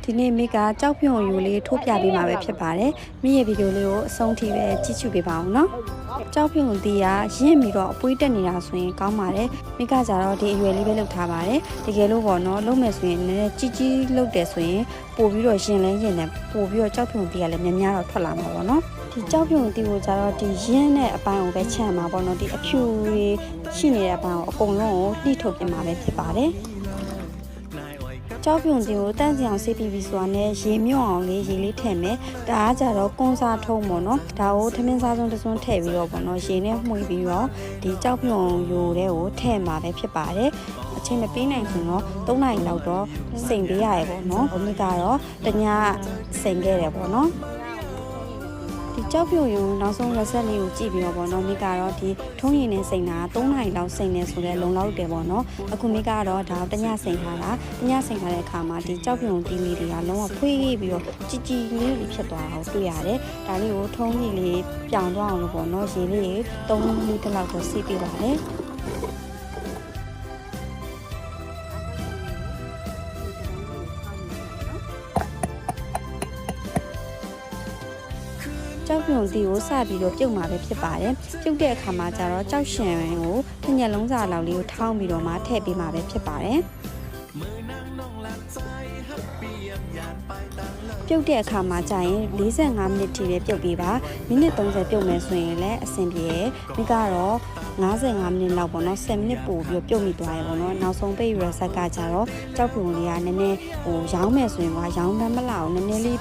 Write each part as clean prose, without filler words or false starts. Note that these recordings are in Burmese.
ဒီနေ့မိကကြောက်ဖြုံယူလေးထိုးပြပေးမှာပဲဖြစ်ပါတယ်မိရဲ့ဗီဒီယိုလေးကိုအဆုံးထိပဲကြည့်ရှုပေးပါအောင်နော်ကြောက်ဖြုံတီးကရင့်ပြီးတော့အပွေးတက်နေတာဆိုရင်ကောင်းပါတယ်မိကကြတော့ဒီအရွယ်လေးပဲလုပ်ထားပါတယ်တကယ်လို့ပေါ့နော်လုပ်မယ်ဆိုရင်လည်းကြီးကြီးလုပ်တယ်ဆိုရင်ပို့ပြီးတော့ရင်လဲရင်တယ်ပို့ပြီးတော့ကြောက်ဖြုံတီးကလည်းများများတော့ထွက်လာမှာပေါ့နော်ဒီကြောက်ဖြုံတီးကိုကြတော့ဒီရင်းတဲ့အပိုင်းကိုပဲချမ်းမှာပေါ့နော်ဒီအဖြူတွေရှိနေတဲ့အပိုင်းကိုအကုန်လုံးကိုနှိထုတ်ပြမှာပဲဖြစ်ပါတယ်ကြောက်ဖြုံတီကိုတန့်စီအောင်ဆေးပြီးဆိုတာနဲ့ရေမြုပ်အောင်လေးရေလေးထည့်မယ်ဒါကကြတော့ကွန်စာထုံးပေါ့နော်ဒါကိုထမင်းစားစုံတစ်စုံထည့်ပြီးတော့ပေါ့နော်ရေနဲ့မှုပြီးတော့ဒီကြောက်ဖြုံယိုတဲ့ကိုထည့်မှာပဲဖြစ်ပါတယ်အချိန်မပေးနိုင်ဆိုတော့3နာရီလောက်တော့စိန်ပေးရရပေါ့နော်ဘုမိကတော့တညစိန်ခဲ့တယ်ပေါ့နော်ဒီကြောက်ဖြုံယူနောက်ဆုံးရက်ဆက်လေးကိုကြည့်ပြီးတော့ပေါ့နော်မိကတော့ဒီထုံးရည်နဲ့စိန်တာ3နာရီလောက်စိန်နေဆိုတော့လုံလောက်တယ်ပေါ့နော်အခုမိကတော့ဒါတညစိန်ထားတာတညစိန်ထားတဲ့အခါမှာဒီကြောက်ဖြုံတီးလေးတွေကလုံးဝဖွေးပြီးတော့ကြည်ကြည်လေးဖြစ်သွားအောင်တွေ့ရတယ်ဒါလေးကိုထုံးရည်လေးပြောင်သွားအောင်လို့ပေါ့နော်ရေလေး3လီတလောက်တော့စီးပြပါတယ်ကြောက်ဖြုံတီကိုစပြီးတော့ပြုတ်မှာပဲဖြစ်ပါတယ်ပြုတ်တဲ့အခါမှာကျတော့ကြောက်ရှင်ကိုတစ်ညက်လုံးစာလောက်လေးကိုထောင်းပြီးတော့မှထည့်ပေးမှာပဲဖြစ်ပါတယ်ပြုတ်တဲ့အခါမှာကြာရင်45မိနစ်ထိပဲပြုတ်ပေးပါမိနစ်30ပြုတ်မယ်ဆိုရင်လည်းအဆင်ပြေတယ်မိကတော့55မိနစ်လောက်ပေါ့နော်10မိနစ်ပို့ပြီးပြုတ်မိသွားရပေါ့နော်နောက်ဆုံးပိတ်ရဆက်ကကြတော့ကြောက်ဖြုံလေးကနည်းနည်းရောင်းမယ်ဆိုရင်ကရောင်းတမ်းမလောက်နည်းနည်းလေး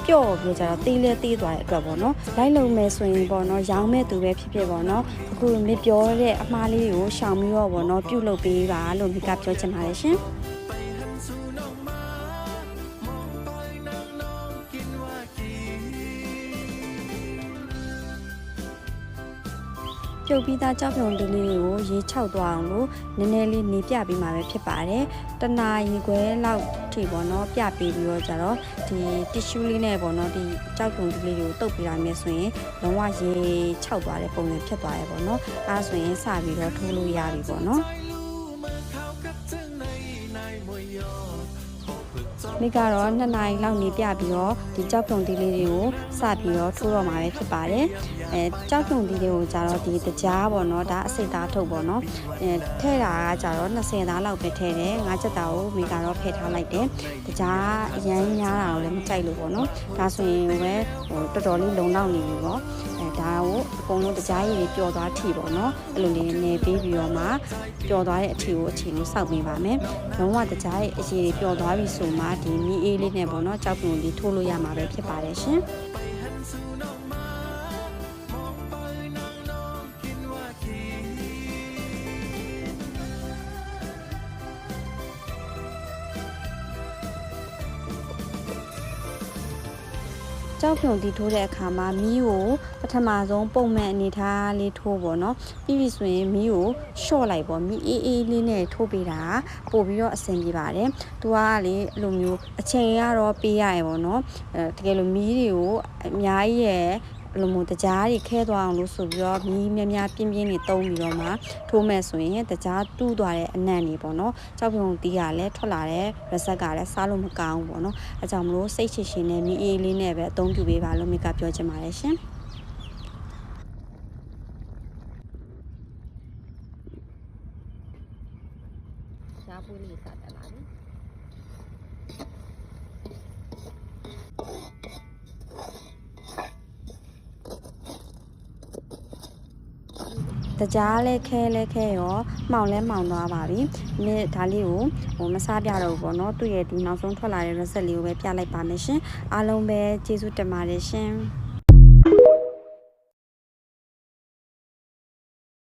ပျော့ပြီးကြတော့တေးလဲတေးသွားတဲ့အတွက်ပေါ့နော်လိုက်လုံမယ်ဆိုရင်ပေါ့နော်ရောင်းမဲ့သူပဲဖြစ်ဖြစ်ပေါ့နော်အခုမပြောတဲ့အမှားလေးကိုရှောင်ပြီးတော့ပေါ့နော်ပြုတ်လုပ်ပေးပါလို့မိကပြောချင်ပါတယ်ရှင်ပြုတ်ပြီးသားကြောက်ဖြုံလေးကိုရေချောက်သွားအောင်လို့နည်းနည်းလေးနေပြပေးမှာပဲဖြစ်ပါတယ်တနာရီခွဲလောက်ထိပေါ့နော်ပြပေးပြီးတော့ကြတော့ဒီတီရှူးလေးနဲ့ပေါ့နော်ဒီကြောက်ဖြုံလေးကိုတုပ်ပေးရမယ်ဆိုရင်လုံးဝရေချောက်သွားတဲ့ပုံစံဖြစ်သွားတယ်ပေါ့နော်အဲဆိုရင်စပြီးတော့ထိုးလို့ရပြီပေါ့နော်မိကတော့2နာရီလောက်နေပြပြီးတော့ဒီကြောက်ဖြုံတီးလေးတွေကိုစပြီးတော့ထိုးတော့မှာပဲဖြစ်ပါတယ်ကြောက်ဖြုံတီးလေးကိုကြတော့ဒီတကြားပေါ့နော်ဒါအစိတ်သားထုတ်ပေါ့နော်ထည့်တာကကြတော့20သားလောက်ပဲထည့်တယ်5ချက်သားကိုမိကတော့ဖယ်ထားလိုက်တယ်တကြားအရမ်းများတာကိုလည်းမကြိုက်လို့ပေါ့နော်ဒါဆိုရင်ပဲတော်တော်လေးလုံလောက်နေပြီပေါ့ဒါကိုအကုန်လုံးတကြားရည်ပျော်သွားထီပေါ့နော်အဲ့လိုလေးနေပေးပြီးတော့မှပျော်သွားတဲ့အထီကိုအချိန်လေးစောက်ပေးပါမယ်လုံးဝတကြားရည်အရည်ပျော်သွားပြီဆိုမှဒီမီအေးလေးနဲ့ပေါ့နော်ကြောက်ဖြုံလေးထိုးလို့ရမှာပဲဖြစ်ပါတယ်ရှင်ကြောက်ဖြုံတီးထိုးတဲ့အခါမှာမီးကိုပထမဆုံးပုံမှန်အနေထားလေးထိုးပေါ့နော်ပြီးပြီဆိုရင်မီးကိုရှော့လိုက်ပေါ့မီးအေးအေးလေးနဲ့ထိုးပေးတာပို့ပြီးတော့အဆင်ပြေပါတယ်သူကလေအဲ့လိုမျိုးအချိန်ကတော့ပေးရရပေါ့နော်တကယ်လို့မီးတွေကိုအများကြီးရဲ့လိုမျိုးတကြားတွေခဲသွားအောင်လို့ဆိုပြီးတော့မီးများများပြင်းပြင်းတွေတုံးပြီးတော့မှထိုးမယ်ဆိုရင်တကြားတူးသွားတဲ့အနံ့တွေပေါ့နော်ကြောက်ဖြုံတီးကလည်းထွက်လာတဲ့ရဆက်ကလည်းစားလို့မကောင်းဘူးပေါ့နော်အဲကြောင့်မလို့စိတ်ချရှင်နဲ့မီးအေးလေးနဲ့ပဲအသုံးပြုပေးပါလို့မိကပြောချင်ပါတယ်ရှင်ရှားပူးလေးစားတယ်လားတကြားလဲခဲရောမှောင်လဲမှောင်သွားပါပြီ။ဒီဒါလေးကိုမစားပြတော့ဘူးပေါ့နော်။သူ့ရဲ့ဒီနောက်ဆုံးထွက်လာတဲ့ result လေးကိုပဲပြလိုက်ပါမယ်ရှင်။အားလုံးပဲကျေးဇူးတင်ပါတယ်ရှင်။